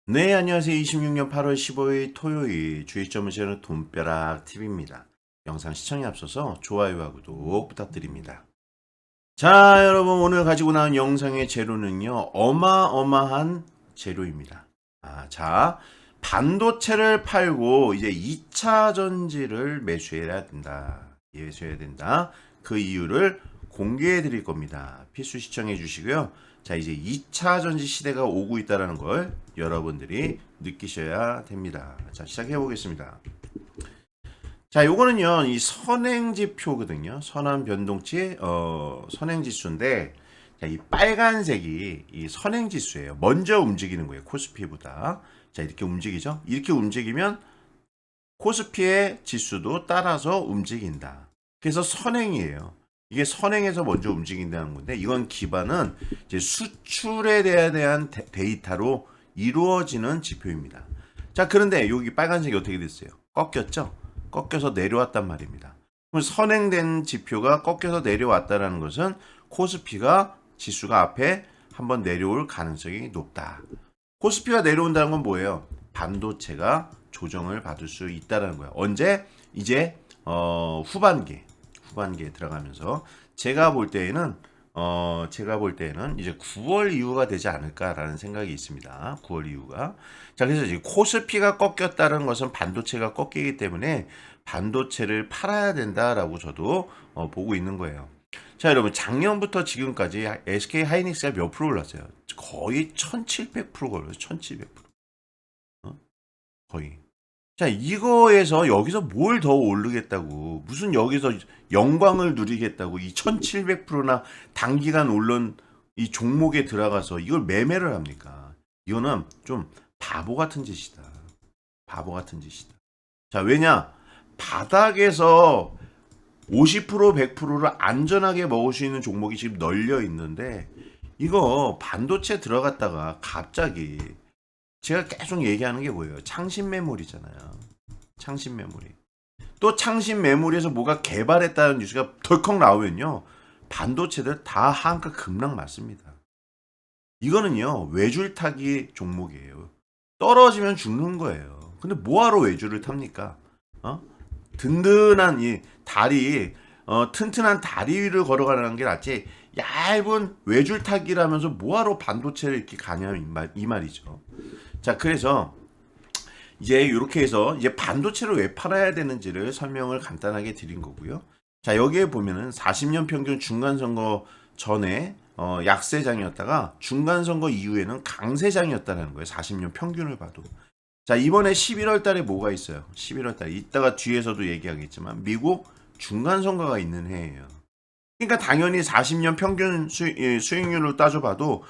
네, 안녕하세요. 26년 8월 15일 토요일 주의점을 재는 돈벼락 TV입니다. 영상 시청에 앞서서 좋아요와 구독 부탁드립니다. 자, 여러분 오늘 가지고 나온 영상의 재료는요. 어마어마한 재료입니다. 자, 반도체를 팔고 이제 2차 전지를 매수해야 된다. 매수해야 된다. 그 이유를 공개해 드릴 겁니다. 필수 시청해 주시고요. 자, 이제 2차 전지 시대가 오고 있다는 걸 여러분들이 느끼셔야 됩니다. 자, 시작해 보겠습니다. 자, 요거는요, 이 선행지표거든요. 선한 변동치, 선행지수인데, 자, 이 빨간색이 이 선행지수예요. 먼저 움직이는 거예요. 코스피보다. 자, 이렇게 움직이죠? 이렇게 움직이면 코스피의 지수도 따라서 움직인다. 그래서 선행이에요. 이게 선행에서 먼저 움직인다는 건데, 이건 기반은 이제 수출에 대한 데이터로 이루어지는 지표입니다. 자, 그런데 여기 빨간색이 어떻게 됐어요? 꺾였죠? 꺾여서 내려왔단 말입니다. 그럼 선행된 지표가 꺾여서 내려왔다는 것은 코스피가 지수가 앞에 한번 내려올 가능성이 높다. 코스피가 내려온다는 건 뭐예요? 반도체가 조정을 받을 수 있다는 거예요. 언제? 이제 후반기에 들어가면서 제가 볼 때에는 이제 9월 이후가 되지 않을까라는 생각이 있습니다. 9월 이후가. 자, 그래서 이제 코스피가 꺾였다는 것은 반도체가 꺾이기 때문에 반도체를 팔아야 된다라고 저도 보고 있는 거예요. 자, 여러분 작년부터 지금까지 SK 하이닉스가 몇 프로 올랐어요? 거의 1700% 올랐어요. 1700%. 거의. 자, 이거에서 여기서 뭘 더 오르겠다고, 무슨 여기서 영광을 누리겠다고 이 1700%나 단기간 오른 이 종목에 들어가서 이걸 매매를 합니까? 이거는 좀 바보 같은 짓이다. 바보 같은 짓이다. 자, 왜냐? 바닥에서 50% 100%를 안전하게 먹을 수 있는 종목이 지금 널려 있는데, 이거 반도체 들어갔다가 갑자기 제가 계속 얘기하는 게 뭐예요? 창신 메모리잖아요. 창신 메모리. 또 창신 메모리에서 뭐가 개발했다는 뉴스가 덜컥 나오면요. 반도체들 다 한가 급락 맞습니다. 이거는요. 외줄 타기 종목이에요. 떨어지면 죽는 거예요. 근데 뭐하러 외줄을 탑니까? 든든한 이 다리, 튼튼한 다리 위를 걸어가는 게 낫지. 얇은 외줄 타기라면서 뭐하러 반도체를 이렇게 가냐 이 말이죠. 자, 그래서 이제 이렇게 해서 이제 반도체를 왜 팔아야 되는지를 설명을 간단하게 드린 거고요. 자, 여기에 보면은 40년 평균 중간선거 전에 약세장이었다가 중간선거 이후에는 강세장이었다는 거예요. 40년 평균을 봐도. 자, 이번에 11월 달에 뭐가 있어요? 11월 달에 이따가 뒤에서도 얘기하겠지만 미국 중간선거가 있는 해예요. 그러니까 당연히 40년 평균 수익률을 따져봐도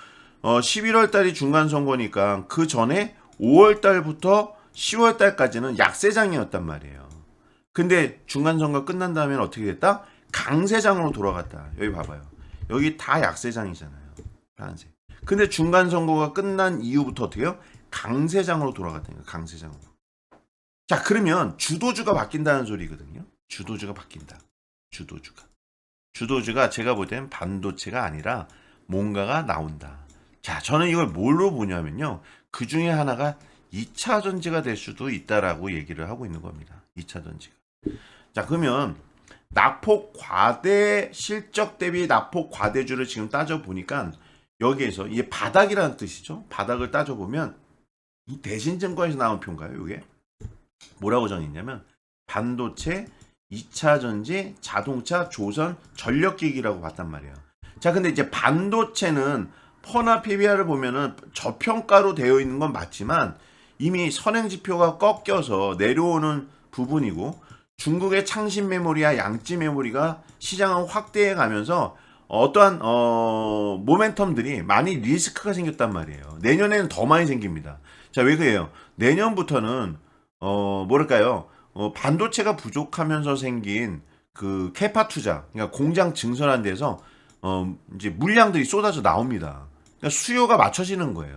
11월 달이 중간선거니까 그 전에 5월 달부터 10월 달까지는 약세장이었단 말이에요. 근데 중간선거 끝난 다음에는 어떻게 됐다? 강세장으로 돌아갔다. 여기 봐봐요. 여기 다 약세장이잖아요. 파란색. 근데 중간선거가 끝난 이후부터 어떻게 해요? 강세장으로 돌아갔다니까. 강세장으로. 자, 그러면 주도주가 바뀐다는 소리거든요. 주도주가 바뀐다. 주도주가. 주도주가 제가 볼 때는 반도체가 아니라 뭔가가 나온다. 자, 저는 이걸 뭘로 보냐면요. 그 중에 하나가 2차 전지가 될 수도 있다라고 얘기를 하고 있는 겁니다. 2차 전지가. 자, 그러면 낙폭 과대 실적 대비 낙폭 과대주를 지금 따져 보니까 여기에서 이게 바닥이라는 뜻이죠. 바닥을 따져 보면 이 대신증권에서 나온 표인가요, 이게? 뭐라고 정했냐면 반도체, 2차 전지, 자동차, 조선, 전력기기라고 봤단 말이에요. 자, 근데 이제 반도체는 퍼나 PBR을 보면은 저평가로 되어 있는 건 맞지만 이미 선행지표가 꺾여서 내려오는 부분이고 중국의 창신 메모리와 양지 메모리가 시장을 확대해 가면서 어떠한 모멘텀들이 많이 리스크가 생겼단 말이에요. 내년에는 더 많이 생깁니다. 자, 왜 그래요? 내년부터는 뭐랄까요? 반도체가 부족하면서 생긴 그 캐파 투자, 그러니까 공장 증설한 데서 이제 물량들이 쏟아져 나옵니다. 그러니까 수요가 맞춰지는 거예요.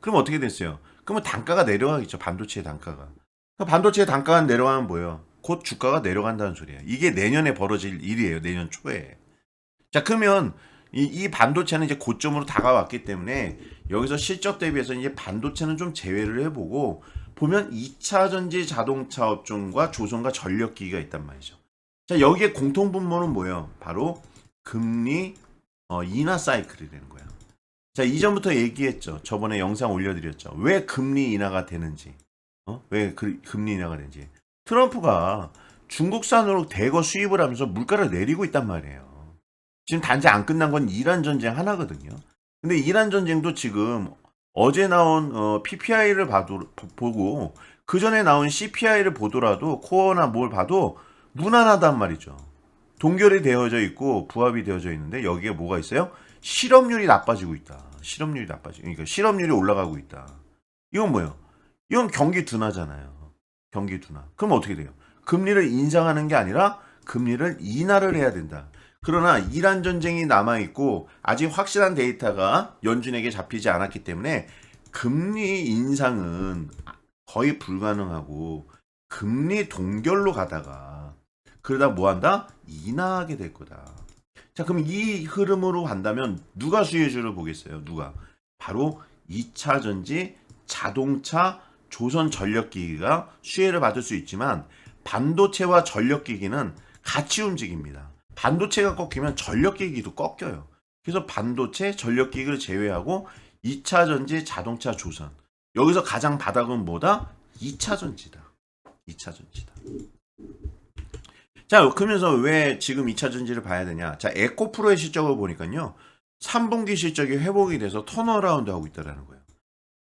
그럼 어떻게 됐어요? 그러면 단가가 내려가겠죠. 반도체의 단가가. 그러니까 반도체의 단가가 내려가면 뭐예요? 곧 주가가 내려간다는 소리예요. 이게 내년에 벌어질 일이에요. 내년 초에. 자, 그러면 이 반도체는 이제 고점으로 다가왔기 때문에 여기서 실적 대비해서 이제 반도체는 좀 제외를 해보고 보면 2차 전지 자동차 업종과 조선과 전력기기가 있단 말이죠. 자, 여기에 공통 분모는 뭐예요? 바로 금리 인하 사이클이라는 거야. 자, 이전부터 얘기했죠. 저번에 영상 올려드렸죠. 왜 금리 인하가 되는지. 왜 금리 인하가 되는지. 트럼프가 중국산으로 대거 수입을 하면서 물가를 내리고 있단 말이에요. 지금 단지 안 끝난 건 이란 전쟁 하나거든요. 근데 이란 전쟁도 지금 어제 나온 PPI를 보고 그 전에 나온 CPI를 보더라도 코어나 뭘 봐도 무난하단 말이죠. 동결이 되어져 있고 부합이 되어져 있는데 여기에 뭐가 있어요? 실업률이 나빠지고 있다. 실업률이 나빠지고, 그러니까 실업률이 올라가고 있다. 이건 뭐예요? 이건 경기 둔화잖아요. 경기 둔화. 그럼 어떻게 돼요? 금리를 인상하는 게 아니라 금리를 인하를 해야 된다. 그러나 이란 전쟁이 남아있고 아직 확실한 데이터가 연준에게 잡히지 않았기 때문에 금리 인상은 거의 불가능하고 금리 동결로 가다가 그러다 뭐한다? 인하하게 될 거다. 자, 그럼 이 흐름으로 간다면 누가 수혜주를 보겠어요? 누가? 바로 2차 전지, 자동차, 조선 전력기기가 수혜를 받을 수 있지만 반도체와 전력기기는 같이 움직입니다. 반도체가 꺾이면 전력기기도 꺾여요. 그래서 반도체, 전력기기를 제외하고 2차 전지, 자동차, 조선. 여기서 가장 바닥은 뭐다? 2차 전지다. 2차 전지다. 자, 그러면서 왜 지금 2차 전지를 봐야 되냐? 자, 에코프로의 실적을 보니까요. 3분기 실적이 회복이 돼서 턴어라운드 하고 있다는 거예요.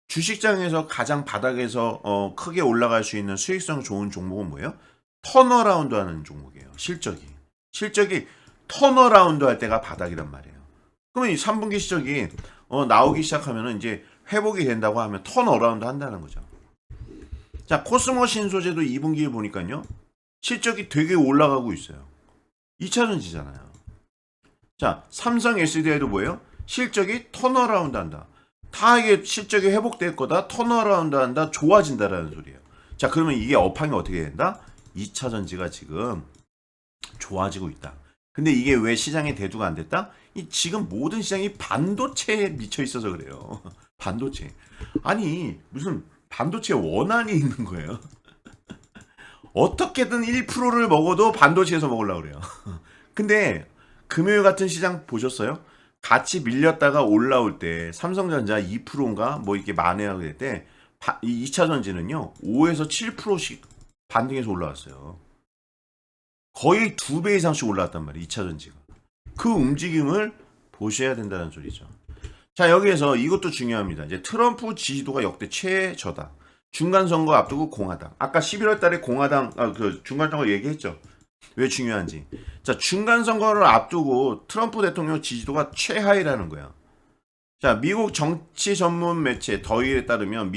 주식장에서 가장 바닥에서 크게 올라갈 수 있는 수익성 좋은 종목은 뭐예요? 턴어라운드 하는 종목이에요. 실적이 턴어라운드 할 때가 바닥이란 말이에요. 그러면 이 3분기 실적이 나오기 시작하면 이제 회복이 된다고 하면 턴어라운드 한다는 거죠. 자, 코스모 신소재도 2분기에 보니까요. 실적이 되게 올라가고 있어요. 2차 전지잖아요. 자, 삼성 SDI도 뭐예요? 실적이 턴어라운드 한다. 다 이게 실적이 회복될 거다. 턴어라운드 한다. 좋아진다라는 소리예요. 자, 그러면 이게 업황이 어떻게 된다? 2차 전지가 지금 좋아지고 있다. 근데 이게 왜 시장에 대두가 안 됐다? 지금 모든 시장이 반도체에 미쳐 있어서 그래요. 반도체. 아니, 무슨 반도체 원한이 있는 거예요. 어떻게든 1%를 먹어도 반도체에서 먹으려고 그래요. 근데 금요일 같은 시장 보셨어요? 같이 밀렸다가 올라올 때 삼성전자 2%인가 뭐 이렇게 만회하게 될 때 이 2차 전지는요 5에서 7%씩 반등해서 올라왔어요. 거의 2배 이상씩 올라왔단 말이에요. 2차 전지가. 그 움직임을 보셔야 된다는 소리죠. 자, 여기에서 이것도 중요합니다. 이제 트럼프 지지도가 역대 최저다. 중간선거 앞두고 공화당. 아까 11월 달에 공화당 중간선거 얘기했죠. 왜 중요한지. 자, 중간선거를 앞두고 트럼프 대통령 지지도가 최하위라는 거야. 자, 미국 정치 전문 매체 더힐에 따르면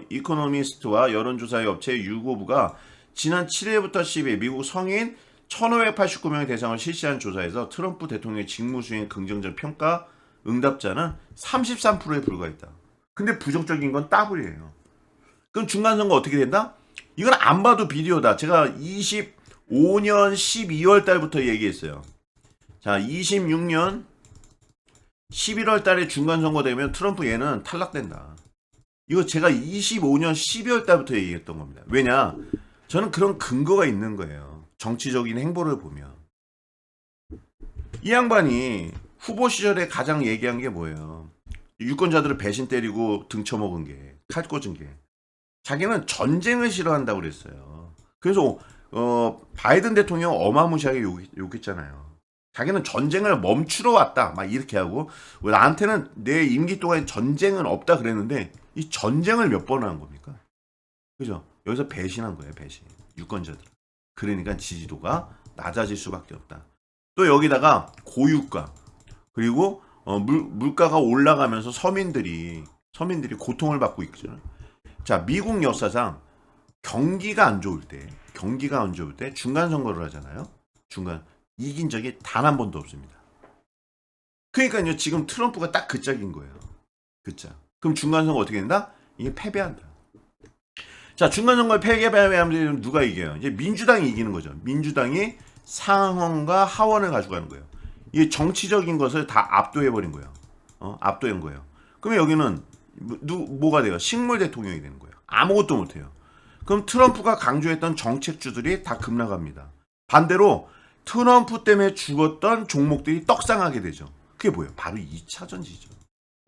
이코노미스트와 여론조사 업체 유고부가 지난 7일부터 10일 미국 성인 1,589명의 대상을 실시한 조사에서 트럼프 대통령의 직무수행 긍정적 평가 응답자는 33%에 불과했다. 근데 부정적인 건 더블이에요. 그럼 중간선거 어떻게 된다? 이건 안 봐도 비디오다. 제가 25년 12월 달부터 얘기했어요. 자, 26년 11월 달에 중간선거 되면 트럼프 얘는 탈락된다. 이거 제가 25년 12월 달부터 얘기했던 겁니다. 왜냐? 저는 그런 근거가 있는 거예요. 정치적인 행보를 보면. 이 양반이 후보 시절에 가장 얘기한 게 뭐예요? 유권자들을 배신 때리고 등쳐먹은 게, 칼 꽂은 게. 자기는 전쟁을 싫어한다고 그랬어요. 그래서 바이든 대통령 어마무시하게 욕했잖아요. 자기는 전쟁을 멈추러 왔다. 막 이렇게 하고 나한테는 내 임기 동안 전쟁은 없다 그랬는데 이 전쟁을 몇 번 한 겁니까? 그죠? 여기서 배신한 거예요. 배신. 유권자들. 그러니까 지지도가 낮아질 수밖에 없다. 또 여기다가 고유가 그리고 물가가 올라가면서 서민들이 고통을 받고 있잖아요. 자, 미국 역사상 경기가 안 좋을 때 중간 선거를 하잖아요. 이긴 적이 단 한 번도 없습니다. 그러니까요, 지금 트럼프가 딱 그 짝인 거예요. 그 짝. 그럼 중간 선거 어떻게 된다? 이게 패배한다. 자, 중간 선거에 패배하면 누가 이겨요? 이제 민주당이 이기는 거죠. 민주당이 상원과 하원을 가져가는 거예요. 이 정치적인 것을 다 압도해버린 거예요. 압도한 거예요. 그러면 여기는 뭐가 돼요? 식물 대통령이 되는 거예요. 아무것도 못해요. 그럼 트럼프가 강조했던 정책주들이 다 급락합니다. 반대로 트럼프 때문에 죽었던 종목들이 떡상하게 되죠. 그게 뭐예요? 바로 2차 전지죠.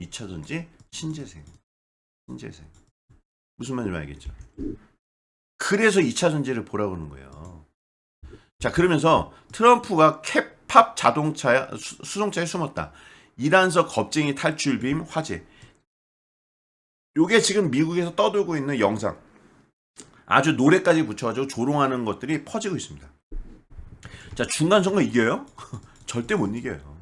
2차 전지 신재생. 신재생. 무슨 말인지 알겠죠? 그래서 2차 전지를 보라고 하는 거예요. 자, 그러면서 트럼프가 캡팝 자동차 수송차에 숨었다. 이란서 겁쟁이 탈출빔 화재. 요게 지금 미국에서 떠돌고 있는 영상. 아주 노래까지 붙여가지고 조롱하는 것들이 퍼지고 있습니다. 자, 중간선거 이겨요? 절대 못 이겨요.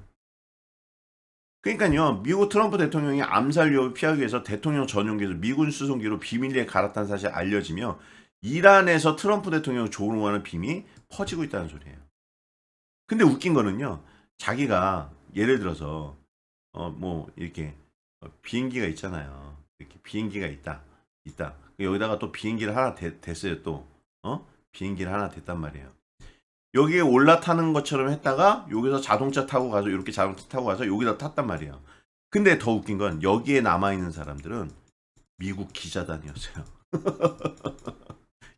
그러니까요, 미국 트럼프 대통령이 암살 위협을 피하기 위해서 대통령 전용기에서 미군 수송기로 비밀리에 갈아탄 사실이 알려지며 이란에서 트럼프 대통령을 조롱하는 빔이 퍼지고 있다는 소리예요. 근데 웃긴 거는요, 자기가 예를 들어서 뭐 이렇게 비행기가 있잖아요. 이렇게 비행기가 있다. 여기다가 또 비행기를 하나 됐어요. 또 비행기를 하나 됐단 말이에요. 여기에 올라타는 것처럼 했다가 여기서 자동차 타고 가서 이렇게 자동차 타고 가서 여기다 탔단 말이에요. 근데 더 웃긴 건 여기에 남아있는 사람들은 미국 기자단이었어요.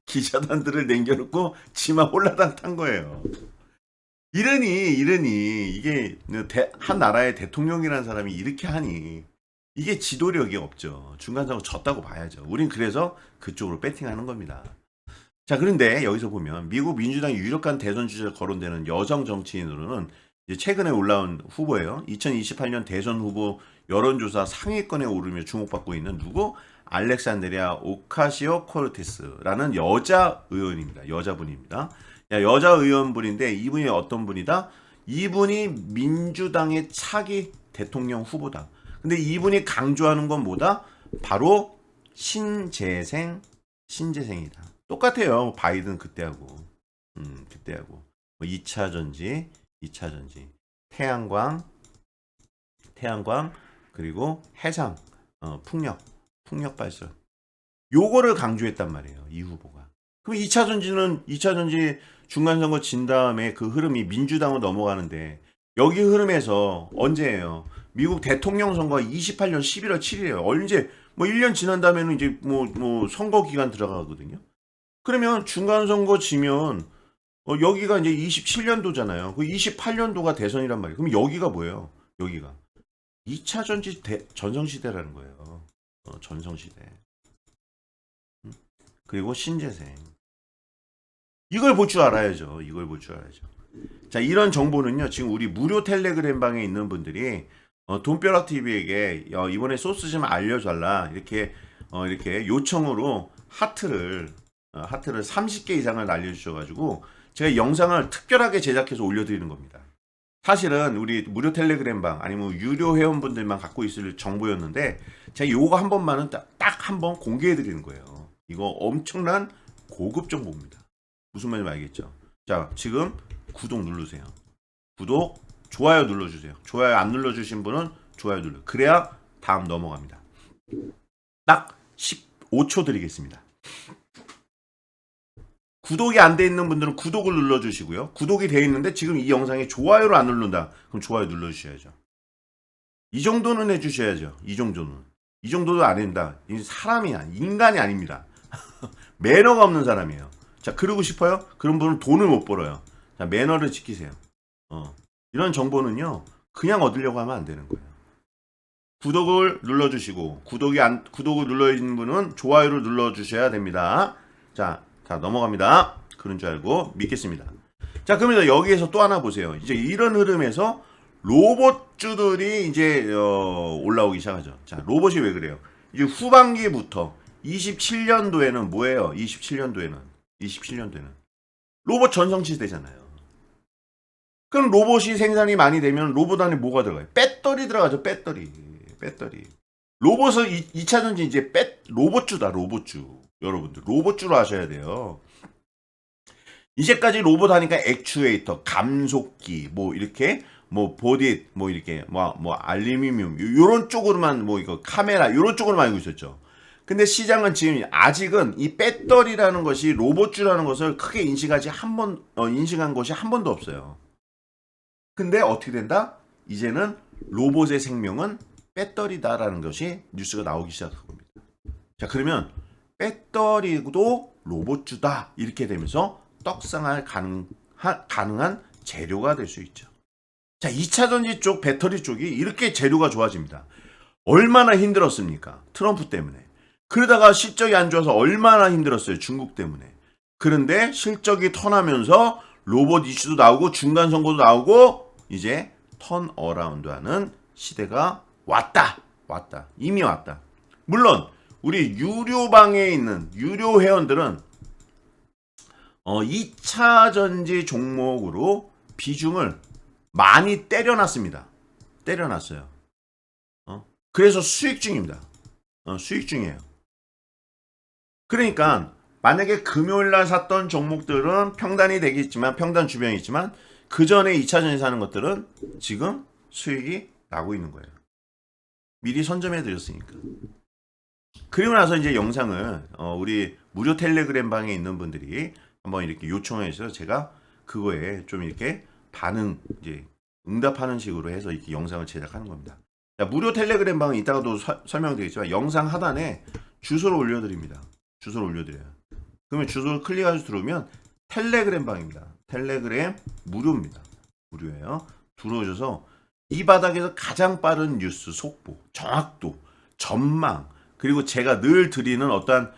기자단들을 남겨놓고 지만 홀라당 탄 거예요. 이러니 이게 한 나라의 대통령이라는 사람이 이렇게 하니 이게 지도력이 없죠. 중간선거 졌다고 봐야죠. 우린 그래서 그쪽으로 배팅하는 겁니다. 자, 그런데 여기서 보면 미국 민주당이 유력한 대선 주자로 거론되는 여성 정치인으로는 이제 최근에 올라온 후보예요. 2028년 대선 후보 여론조사 상위권에 오르며 주목받고 있는 누구? 알렉산드리아 오카시오 코르테스라는 여자 의원입니다. 여자분입니다. 여자 의원분인데 이분이 어떤 분이다? 이분이 민주당의 차기 대통령 후보다. 근데 이분이 강조하는 건 뭐다? 바로 신재생이다. 똑같아요. 바이든 그때하고. 그때하고. 2차 전지, 태양광, 그리고 해상, 풍력 발전. 요거를 강조했단 말이에요. 이 후보가. 그럼 2차 전지 중간선거 진 다음에 그 흐름이 민주당으로 넘어가는데 여기 흐름에서 언제예요? 미국 대통령 선거가 28년 11월 7일이에요. 언제? 뭐 1년 지난 다음에는 이제 뭐 선거 기간 들어가거든요. 그러면 중간선거 지면 여기가 이제 27년도잖아요. 그 28년도가 대선이란 말이에요. 그럼 여기가 뭐예요? 여기가 2차 전지 전성시대라는 거예요. 전성시대. 그리고 신재생. 이걸 볼 줄 알아야죠. 자, 이런 정보는요. 지금 우리 무료 텔레그램 방에 있는 분들이 돈벼락 TV에게 이번에 소스 좀 알려달라 이렇게 요청으로 하트를 30개 이상을 날려주셔가지고 제가 영상을 특별하게 제작해서 올려드리는 겁니다. 사실은 우리 무료 텔레그램 방 아니면 유료 회원분들만 갖고 있을 정보였는데 제가 요거 한 번만은 딱 한 번 공개해드리는 거예요. 이거 엄청난 고급 정보입니다. 무슨 말인지 알겠죠? 자, 지금 구독 누르세요. 구독, 좋아요 눌러주세요. 좋아요 안 눌러주신 분은 좋아요 눌러. 그래야 다음 넘어갑니다. 딱 15초 드리겠습니다. 구독이 안 돼 있는 분들은 구독을 눌러주시고요. 구독이 돼 있는데 지금 이 영상에 좋아요를 안 누른다. 그럼 좋아요 눌러주셔야죠. 이 정도는 해주셔야죠. 이 정도도 안 된다. 이 사람이 인간이 아닙니다. 매너가 없는 사람이에요. 자, 그러고 싶어요? 그런 분은 돈을 못 벌어요. 자, 매너를 지키세요. 이런 정보는요, 그냥 얻으려고 하면 안 되는 거예요. 구독을 눌러주시고, 구독을 눌러있는 분은 좋아요를 눌러주셔야 됩니다. 자, 넘어갑니다. 그런 줄 알고 믿겠습니다. 자, 그러면 여기에서 또 하나 보세요. 이제 이런 흐름에서 로봇주들이 이제 올라오기 시작하죠. 자, 로봇이 왜 그래요? 이제 후반기부터 27년도에는 뭐예요? 27년도에는 로봇 전성시대잖아요. 그럼 로봇이 생산이 많이 되면 로봇 안에 뭐가 들어가요? 배터리 들어가죠. 배터리. 로봇은 2차 전지 이제 로봇주다. 여러분들 로봇주로 하셔야 돼요. 이제까지 로봇 하니까 액추에이터, 감속기, 뭐 이렇게 뭐 보디, 뭐 이렇게 뭐 알루미늄 요런 쪽으로만 뭐 이거 카메라 요런 쪽으로만 알고 있었죠. 근데 시장은 지금 아직은 이 배터리라는 것이 로봇주라는 것을 크게 인식한 것이 한 번도 없어요. 근데 어떻게 된다? 이제는 로봇의 생명은 배터리다라는 것이 뉴스가 나오기 시작한 겁니다. 자, 그러면 배터리도 로봇주다 이렇게 되면서 떡상할 가능한 재료가 될 수 있죠. 자, 2차 전지 쪽 배터리 쪽이 이렇게 재료가 좋아집니다. 얼마나 힘들었습니까? 트럼프 때문에. 그러다가 실적이 안 좋아서 얼마나 힘들었어요. 중국 때문에. 그런데 실적이 턴하면서 로봇 이슈도 나오고 중간 선거도 나오고 이제 턴 어라운드하는 시대가 왔다. 이미 왔다. 물론 우리 유료방에 있는 유료 회원들은 2차 전지 종목으로 비중을 많이 때려놨습니다. 때려놨어요. 그래서 수익 중입니다. 수익 중이에요. 그러니까 만약에 금요일날 샀던 종목들은 평단이 되겠지만 평단 주변에 있지만 그 전에 2차 전지 사는 것들은 지금 수익이 나고 있는 거예요. 미리 선점해 드렸으니까. 그리고 나서 이제 영상을 우리 무료 텔레그램 방에 있는 분들이 한번 이렇게 요청해 주셔서 제가 그거에 좀 이렇게 반응 이제 응답하는 식으로 해서 이렇게 영상을 제작하는 겁니다. 자, 무료 텔레그램 방은 이따가도 설명드리겠지만 영상 하단에 주소를 올려드립니다. 주소를 올려드려요. 그러면 주소를 클릭해서 들어오면 텔레그램 방입니다. 텔레그램 무료입니다. 무료예요. 들어오셔서 이 바닥에서 가장 빠른 뉴스 속보, 정확도, 전망, 그리고 제가 늘 드리는 어떠한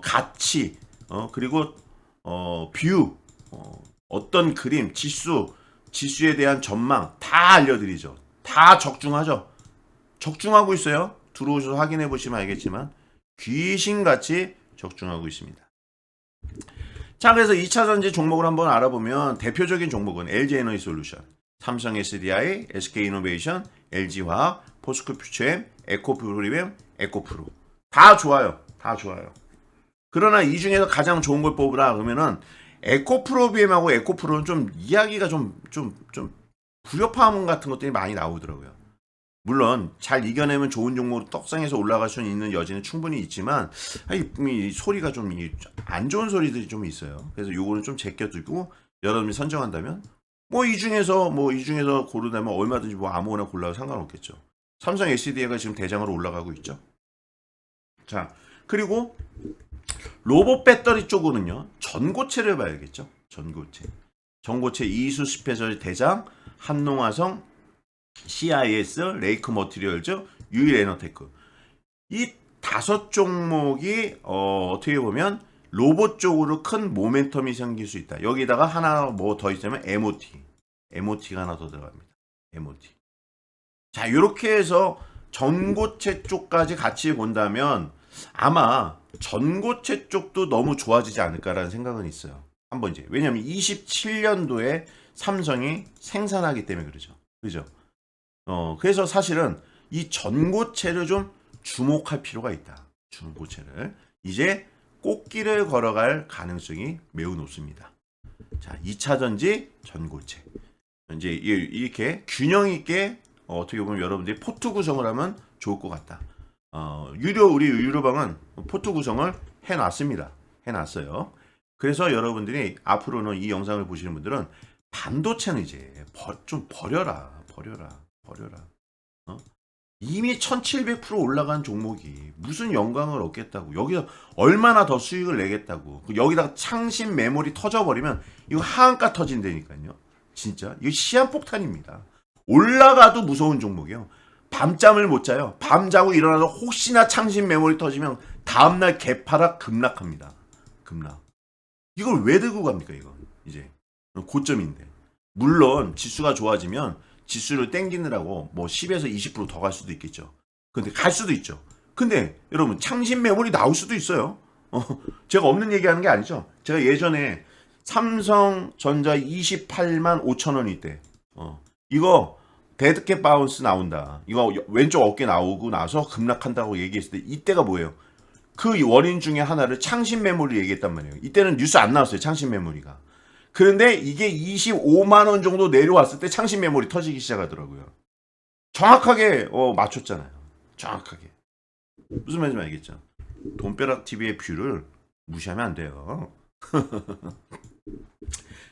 가치, 그리고 뷰, 어떤 그림, 지수에 대한 전망 다 알려드리죠. 다 적중하죠. 적중하고 있어요. 들어오셔서 확인해 보시면 알겠지만 귀신같이 적중하고 있습니다. 자, 그래서 2차 전지 종목을 한번 알아보면 대표적인 종목은 LG에너지솔루션, 삼성 SDI, SK이노베이션, LG화학, 포스코퓨처엠, 에코프로비엠, 에코프로 다 좋아요. 다 좋아요. 그러나 이 중에서 가장 좋은 걸 뽑으라 그러면은 에코프로비엠하고 에코프로는 좀 이야기가 좀 불협화음 같은 것들이 많이 나오더라고요. 물론 잘 이겨내면 좋은 종목으로 떡상해서 올라갈 수 있는 여지는 충분히 있지만 이 소리가 좀 안 좋은 소리들이 좀 있어요. 그래서 요거는 좀 제껴두고 여러분이 선정한다면 이 중에서 고르다면 얼마든지 아무거나 골라도 상관없겠죠. 삼성 SDI가 지금 대장으로 올라가고 있죠. 자, 그리고 로봇 배터리 쪽으로는요. 전고체를 봐야겠죠. 전고체 이수 스페셜 대장, 한농화성, CIS, 레이크 머티리얼즈, 유일에너테크 이 5종목이 어떻게 보면 로봇 쪽으로 큰 모멘텀이 생길 수 있다. 여기다가 하나 더 있으면 MOT가 하나 더 들어갑니다. MOT. 자, 이렇게 해서 전고체 쪽까지 같이 본다면 아마 전고체 쪽도 너무 좋아지지 않을까라는 생각은 있어요. 한번 이제 왜냐하면 27년도에 삼성이 생산하기 때문에 그죠? 그래서 사실은 이 전고체를 좀 주목할 필요가 있다. 전고체를 이제 꽃길을 걸어갈 가능성이 매우 높습니다. 자, 2차 전지 전고체 이제 이렇게 균형 있게 어떻게 보면 여러분들이 포트 구성을 하면 좋을 것 같다. 우리 유료방은 포트 구성을 해놨어요. 그래서 여러분들이 앞으로는 이 영상을 보시는 분들은 반도체는 이제 좀 버려라. 이미 1700% 올라간 종목이 무슨 영광을 얻겠다고 여기서 얼마나 더 수익을 내겠다고 여기다가 창신 메모리 터져버리면 이거 하한가 터진다니까요. 진짜 이거 시한폭탄입니다. 올라가도 무서운 종목이에요. 밤잠을 못 자요. 밤 자고 일어나서 혹시나 창신 메모리 터지면 다음날 개파락 급락합니다. 이걸 왜 들고 갑니까? 이거 이제 고점인데. 물론 지수가 좋아지면 지수를 땡기느라고 10에서 20% 더 갈 수도 있겠죠. 근데 갈 수도 있죠. 근데 여러분 창신 메모리 나올 수도 있어요. 제가 없는 얘기하는 게 아니죠. 제가 예전에 삼성전자 28만 5천 원일 때 이거 데드캣 바운스 나온다. 이거 왼쪽 어깨 나오고 나서 급락한다고 얘기했을 때 이때가 뭐예요? 그 원인 중에 하나를 창신 메모리 얘기했단 말이에요. 이때는 뉴스 안 나왔어요. 창신 메모리가. 그런데 이게 25만 원 정도 내려왔을 때 창신 메모리 터지기 시작하더라고요. 정확하게 맞췄잖아요. 정확하게. 무슨 말인지 알겠죠? 돈벼락 TV의 뷰를 무시하면 안 돼요.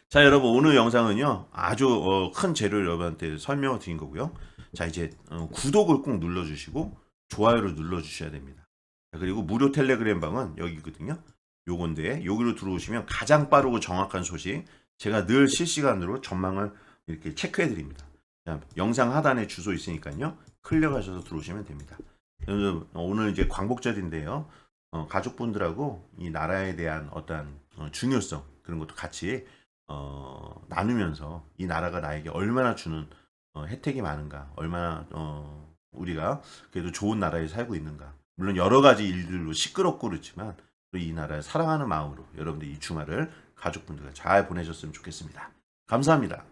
자, 여러분 오늘 영상은요 아주 큰 재료를 여러분한테 설명을 드린 거고요. 자, 이제 구독을 꼭 눌러주시고 좋아요를 눌러주셔야 됩니다. 자, 그리고 무료 텔레그램 방은 여기거든요. 요건데 여기로 들어오시면 가장 빠르고 정확한 소식 제가 늘 실시간으로 전망을 이렇게 체크해 드립니다. 자, 영상 하단에 주소 있으니까요. 클릭하셔서 들어오시면 됩니다. 오늘 이제 광복절인데요. 가족분들하고 이 나라에 대한 어떤 중요성 그런 것도 같이 나누면서 이 나라가 나에게 얼마나 주는 혜택이 많은가, 얼마나 우리가 그래도 좋은 나라에 살고 있는가. 물론 여러 가지 일들로 시끄럽고 그렇지만 또 이 나라를 사랑하는 마음으로 여러분들 이 주말을 가족분들과 잘 보내셨으면 좋겠습니다. 감사합니다.